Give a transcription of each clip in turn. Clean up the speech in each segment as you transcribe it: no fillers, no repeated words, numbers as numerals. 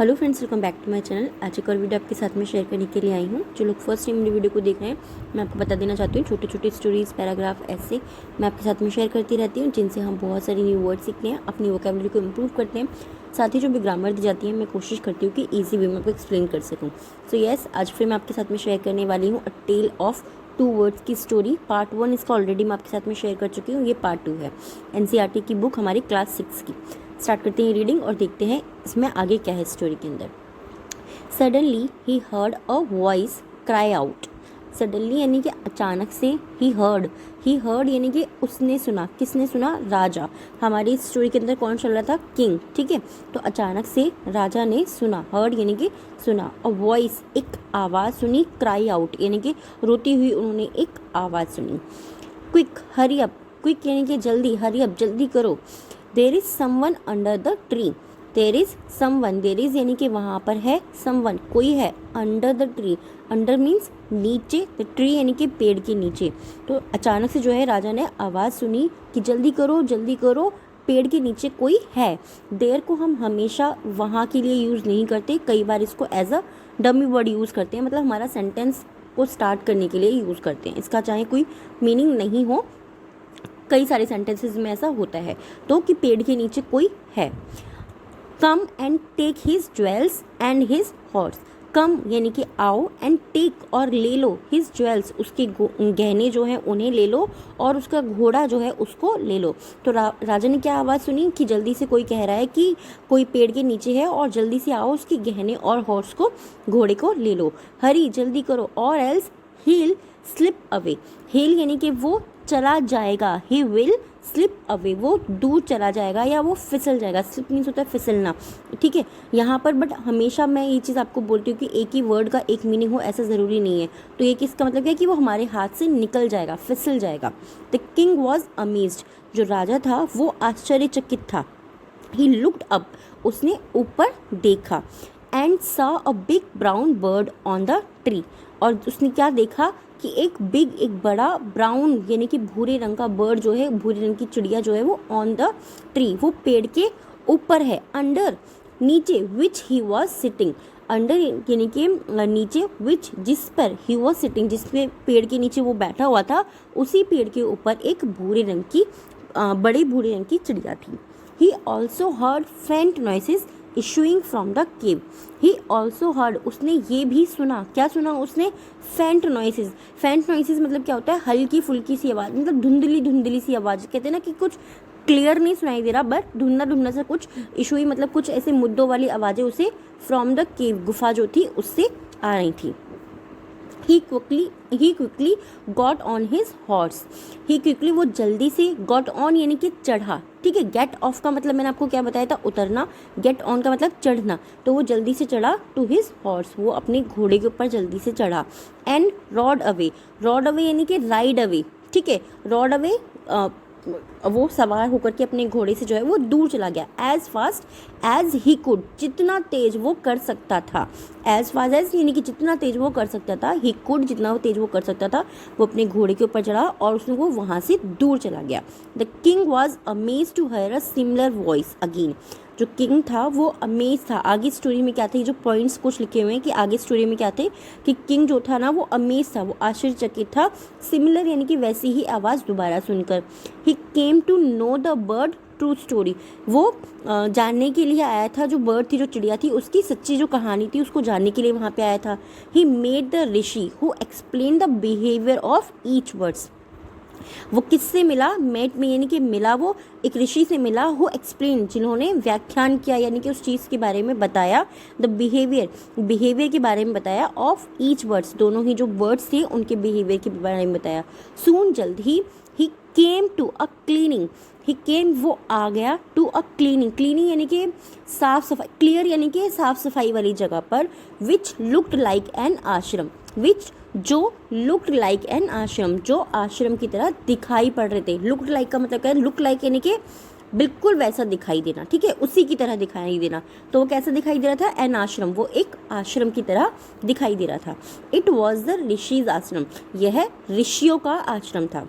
Hello friends, welcome back to my channel. आज एक और वीडियो आपके साथ में शेयर करने के लिए आई हूँ। जो लोग फर्स्ट टाइम मेरी वीडियो को देख रहे हैं, मैं आपको बता देना चाहती हूँ, छोटे छोटे स्टोरीज, पैराग्राफ ऐसे मैं आपके साथ में शेयर करती रहती हूँ, जिनसे हम बहुत सारी न्यू वर्ड सीखते हैं, अपनी वोकैबुलरी को इम्प्रूव करते हैं। साथ ही जो भी ग्रामर दी जाती है, मैं कोशिश करती हूँ कि ईजी वे में आपको एक्सप्लेन कर सकूँ। सो येस, आज फिर मैं आपके साथ में शेयर करने वाली हूँ अ टेल ऑफ 2 वर्ड्स की स्टोरी। पार्ट 1 इसका ऑलरेडी मैं आपके साथ में शेयर कर चुकी हूँ, ये पार्ट 2 है। एनसीईआरटी की बुक, हमारी क्लास 6 की। स्टार्ट करते हैं रीडिंग और देखते हैं इसमें आगे क्या है स्टोरी के अंदर। Suddenly he heard a voice cry out. Suddenly यानी कि अचानक से he heard यानी कि उसने सुना। किसने सुना? राजा। हमारी स्टोरी के अंदर कौन चल रहा था? किंग। ठीक है, तो अचानक से राजा ने सुना। heard यानी कि सुना। a voice एक आवाज़ सुनी। cry out यानी कि रोती हुई उन्होंने एक आवाज़ सुनी। quick hurry up, quick यानी कि जल्दी, hurry up जल्दी करो। there is someone under the tree. There is someone, there is यानी कि वहाँ पर है, समवन कोई है, under the tree, under means नीचे, द ट्री यानी कि पेड़ के नीचे। तो अचानक से जो है राजा ने आवाज़ सुनी कि जल्दी करो, पेड़ के नीचे कोई है। देर को हम हमेशा वहाँ के लिए यूज़ नहीं करते, कई बार इसको as a dummy word use करते हैं, मतलब हमारा सेंटेंस को स्टार्ट करने के लिए यूज़ करते हैं। इसका चाहे कोई मीनिंग नहीं हो, कई सारे सेंटेंसेस में ऐसा होता है, तो कि पेड़ के नीचे कोई है। Come and take his jewels and his horse. Come यानी कि आओ, एंड टेक और ले लो, हिज ज्वेल्स उसके गहने जो हैं उन्हें ले लो, और उसका घोड़ा जो है उसको ले लो। तो राजा ने क्या आवाज़ सुनी कि जल्दी से कोई कह रहा है कि कोई पेड़ के नीचे है और जल्दी से आओ, उसके गहने और हॉर्स को, घोड़े को ले लो। हरी जल्दी करो, और else he'll slip away. He'll यानी कि वो चला जाएगा, ही विल स्लिप अवे वो दूर चला जाएगा या वो फिसल जाएगा। स्लिप मीन्स होता है फिसलना, ठीक है यहाँ पर। बट हमेशा मैं ये चीज़ आपको बोलती हूँ कि एक ही वर्ड का एक मीनिंग हो ऐसा ज़रूरी नहीं है। तो ये किसका मतलब क्या है कि वो हमारे हाथ से निकल जाएगा, फिसल जाएगा। द किंग वॉज अमेज्ड, जो राजा था वो आश्चर्यचकित था। ही लुक्ड अप, उसने ऊपर देखा। And saw a big brown bird on the tree, और उसने क्या देखा कि एक बड़ा ब्राउन यानी कि भूरे रंग का बर्ड जो है, भूरे रंग की चिड़िया जो है वो ऑन द ट्री, वो पेड़ के ऊपर है। अंडर नीचे, विच ही वॉज सिटिंग, अंडर यानी कि नीचे, विच जिस पर, ही वॉज सिटिंग जिस पे पेड़ के नीचे वो बैठा हुआ था, उसी पेड़ के ऊपर एक भूरे रंग की बड़े भूरे रंग की चिड़िया थी। ही ऑल्सो हर्ड फेंट noises issuing from the cave. He also heard, उसने ये भी सुना। क्या सुना उसने? फेंट नॉइसेस। फेंट नॉइसेस मतलब क्या होता है? हल्की फुल्की सी आवाज़, मतलब धुंधली धुंधली सी आवाज़। कहते हैं ना कि कुछ क्लियर नहीं सुनाई दे रहा, बट धुंधला धुंधला सा कुछ इशूई, मतलब कुछ ऐसे मुद्दों वाली आवाज़ें उसे फ्रॉम द केव, गुफा जो थी उससे आ रही थी। He quickly got on his horse. He quickly वो जल्दी से, got on यानी कि चढ़ा, ठीक है। get off का मतलब मैंने आपको क्या बताया था? उतरना। get on का मतलब चढ़ना। तो वो जल्दी से चढ़ा to his horse, वो अपने घोड़े के ऊपर जल्दी से चढ़ा। and rode away यानी कि ride away, ठीक है। rode away वो सवार होकर के अपने घोड़े से जो है वो दूर चला गया। As fast as he could, जितना तेज वो कर सकता था। एज फास्ट एज यानी कि जितना तेज वो कर सकता था, ही कुड जितना वो तेज वो कर सकता था, वो अपने घोड़े के ऊपर चढ़ा और उसने वो वहाँ से दूर चला गया। The king was amazed to hear a similar voice again. जो किंग था वो अमेज था। आगे स्टोरी में क्या थे, जो पॉइंट्स कुछ लिखे हुए हैं कि आगे स्टोरी में क्या थे कि किंग जो था ना वो अमेज था, वो आश्चर्यचकित था। सिमिलर यानी कि वैसी ही आवाज़ दोबारा सुनकर। He came to know the bird true story, वो जानने के लिए आया था, जो बर्ड थी, जो चिड़िया थी, उसकी सच्ची जो कहानी थी उसको जानने के लिए वहाँ पे आया था। He made the Rishi who explain the behaviour of each birds. वो किससे मिला? मेट में यानी कि मिला, वो एक ऋषि से मिला, हु एक्सप्लेन जिन्होंने व्याख्यान किया यानी कि उस चीज़ के बारे में बताया। द बिहेवियर के बारे में बताया। ऑफ ईच बर्ड्स, दोनों ही जो बर्ड्स थे उनके बिहेवियर के बारे में बताया। सून जल्द ही केम टू अ क्लीनिंग, ही केम वो आ गया, टू अ क्लीनिंग यानी कि साफ सफाई, क्लियर यानी कि साफ सफाई वाली जगह पर। विच लुक्ड लाइक एन आश्रम, विच जो लुक्ड लाइक एन आश्रम, जो आश्रम की तरह दिखाई पड़ रहे थे। लुक्ड लाइक का मतलब क्या है? लुक लाइक यानी कि बिल्कुल वैसा दिखाई देना, ठीक है, उसी की तरह दिखाई देना। तो वो कैसा दिखाई दे रहा था? एन आश्रम, वो एक आश्रम की तरह दिखाई दे रहा था। इट वॉज द ऋषिज आश्रम, यह ऋषियों का आश्रम था।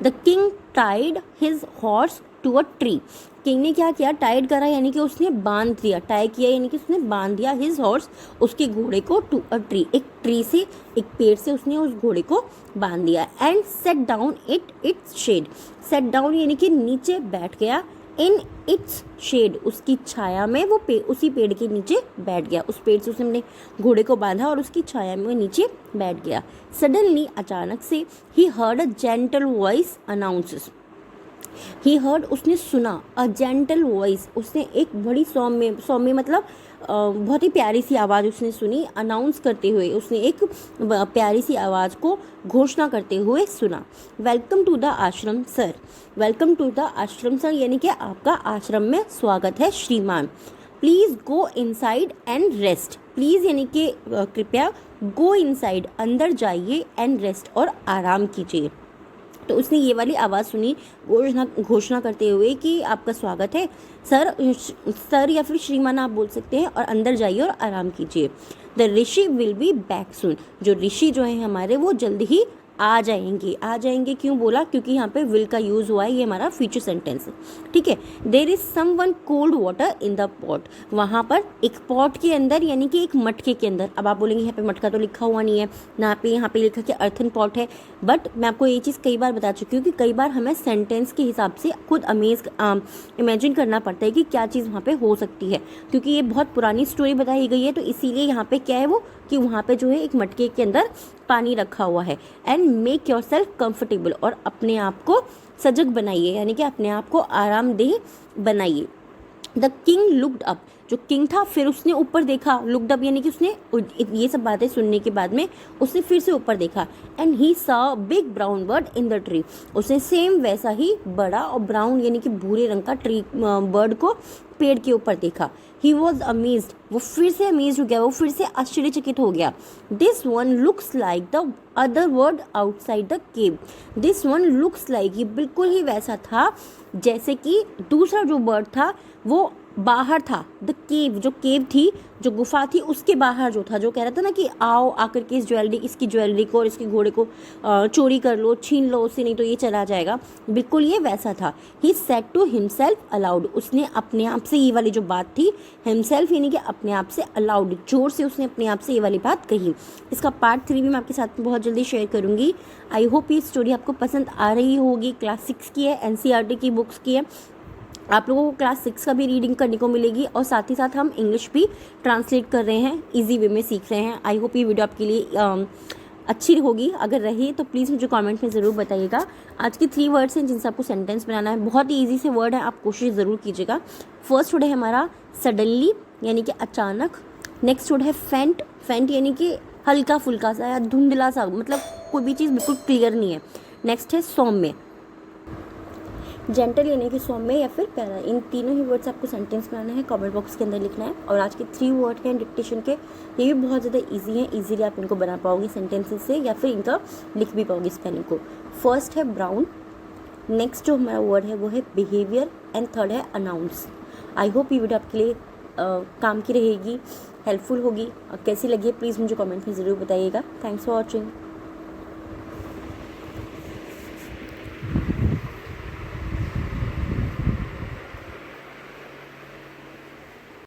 The king tied his horse to a tree. King ने क्या किया, टाइड करा यानी कि उसने बांध दिया, टाई किया यानी कि उसने बांध दिया हिज हॉर्स, उसके घोड़े को, टू अ ट्री, एक ट्री से, एक पेड़ से उसने उस घोड़े को बांध दिया। And sat down its shade, sat down यानी कि नीचे बैठ गया, इन इट्स शेड, उसकी छाया में वो उसी पेड़ के नीचे बैठ गया, उस पेड़ से उसने अपने घोड़े को बांधा और उसकी छाया में वो नीचे बैठ गया। सडनली, अचानक से, he heard a gentle voice announces, he heard, उसने सुना, अ जेंटल वॉइस, उसने एक बड़ी सौम्य, सौम्य मतलब बहुत ही प्यारी सी आवाज़ उसने सुनी, अनाउंस करते हुए, उसने एक प्यारी सी आवाज़ को घोषणा करते हुए सुना। वेलकम टू द आश्रम सर, वेलकम टू द आश्रम सर यानी कि आपका आश्रम में स्वागत है श्रीमान। Please go inside and rest, please यानी कि कृपया, गो इनसाइड अंदर जाइए, एंड रेस्ट और आराम कीजिए। तो उसने ये वाली आवाज़ सुनी घोषणा करते हुए कि आपका स्वागत है सर, सर या फिर श्रीमान आप बोल सकते हैं, और अंदर जाइए और आराम कीजिए। The Rishi will be back soon, जो ऋषि जो है हमारे वो जल्द ही आ जाएंगे। आ जाएंगे क्यों बोला, क्योंकि यहाँ पे विल का यूज़ हुआ है, ये हमारा फ्यूचर सेंटेंस है, ठीक है। There is someone cold water in the pot, वहाँ पर एक पॉट के अंदर यानी कि एक मटके के अंदर, अब आप बोलेंगे यहाँ पे मटका तो लिखा हुआ नहीं है ना, पे यहाँ पे लिखा कि अर्थन पॉट है, बट मैं आपको ये चीज़ कई बार बता चुकी हूँ कि कई बार हमें सेंटेंस के हिसाब से खुद इमेजिन करना पड़ता है कि क्या चीज़ वहाँ पे हो सकती है, क्योंकि ये बहुत पुरानी स्टोरी बताई गई है, तो इसीलिए यहाँ पे क्या है वो कि वहाँ पे जो है एक मटके के अंदर पानी रखा हुआ है। And make your self comfortable, और अपने आप को सजग बनाइए यानी कि अपने आप को आरामदेह बनाइए। द किंग लुक्ड अप, जो किंग था फिर उसने ऊपर देखा, लुक्ड अप यानी कि उसने ये सब बातें सुनने के बाद में उसने फिर से ऊपर देखा। And he saw big brown bird in the tree, उसने सेम वैसा ही बड़ा और ब्राउन यानी कि भूरे रंग का ट्री बर्ड को पेड़ के ऊपर देखा। ही वॉज अमेज्ड, वो फिर से अमेज्ड हो गया, वो फिर से आश्चर्यचकित हो गया। This one looks like the other bird outside the cave, this one looks like, ये बिल्कुल ही वैसा था जैसे कि दूसरा जो बर्ड था वो बाहर था, द केव, जो केव थी, जो गुफा थी उसके बाहर जो था, जो कह रहा था ना कि आओ आकर के इसकी ज्वेलरी को और इसके घोड़े को चोरी कर लो, छीन लो उससे, नहीं तो ये चला जाएगा, बिल्कुल ये वैसा था। He said to himself aloud, उसने अपने आप से, ये वाली जो बात थी हिमसेल्फ यानी कि अपने आप से, अलाउड जोर से उसने अपने आप से ये वाली बात कही। इसका पार्ट 3 भी मैं आपके साथ में बहुत जल्दी शेयर करूँगी। आई होप ये स्टोरी आपको पसंद आ रही होगी। क्लास 6 की है, NCERT की बुक्स की है, आप लोगों को क्लास 6 का भी रीडिंग करने को मिलेगी, और साथ ही साथ हम इंग्लिश भी ट्रांसलेट कर रहे हैं, इजी वे में सीख रहे हैं। आई होप ये वीडियो आपके लिए अच्छी होगी, अगर रही तो प्लीज़ मुझे कमेंट में ज़रूर बताइएगा। आज के 3 वर्ड्स हैं जिनसे आपको सेंटेंस बनाना है, बहुत ही ईजी से वर्ड है, आप कोशिश ज़रूर कीजिएगा। फर्स्ट वर्ड है हमारा सडनली यानी कि अचानक। नेक्स्ट वर्ड है फेंट, फेंट यानी कि हल्का फुल्का सा या धुंधला सा, मतलब कोई भी चीज़ बिल्कुल क्लियर नहीं है। नेक्स्ट है सौम्य, जेंटल यानी कि सौम्य या फिर प्यारा। इन तीनों ही वर्ड्स आपको सेंटेंस बनाना है, कमेंट बॉक्स के अंदर लिखना है। और आज के 3 वर्ड हैं डिक्टेशन के, ये भी बहुत ज़्यादा इजी हैं, इजीली आप इनको बना पाओगे सेंटेंसेस से, या फिर इनका लिख भी पाओगे स्पेलिंग को। फर्स्ट है ब्राउन, नेक्स्ट जो हमारा वर्ड है वो है बिहेवियर, एंड थर्ड है अनाउंस। आई होप ये वीडियो आपके लिए काम की रहेगी, हेल्पफुल होगी। कैसी लगी है प्लीज़ मुझे कमेंट में ज़रूर बताइएगा। Thanks for watching.